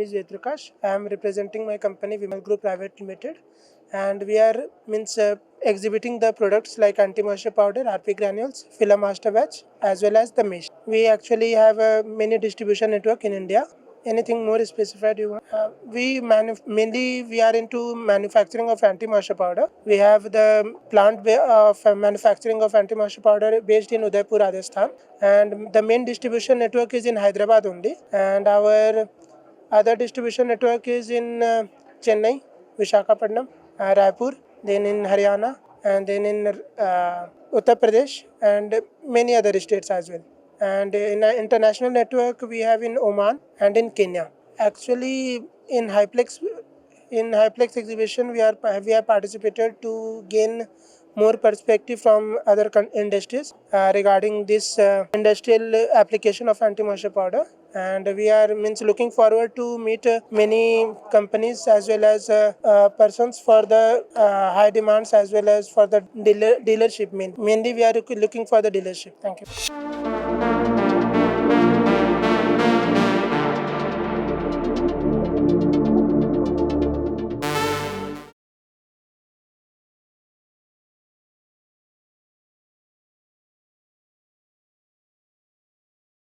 is Prakash. I am representing my company Vimal Group Private Limited, and we are exhibiting the products like anti-moisture powder, RP granules, filler master batch, as well as the mesh. We actually have a mini distribution network in India. Anything more specified you want? Mainly we are into manufacturing of anti-moisture powder. We have the plant of manufacturing of anti-moisture powder based in Udaipur, Rajasthan, and the main distribution network is in Hyderabad only. And our other distribution network is in Chennai, Visakhapatnam, Raipur, then in Haryana, and then in Uttar Pradesh, and many other states as well. And in an international network, we have in Oman and in Kenya. Actually, in HIPLEX exhibition, we have participated to gain more perspective from other industries regarding this industrial application of anti-moisture powder, and we are looking forward to meet many companies as well as persons for the high demands as well as for the dealership. Mainly we are looking for the dealership. Thank you.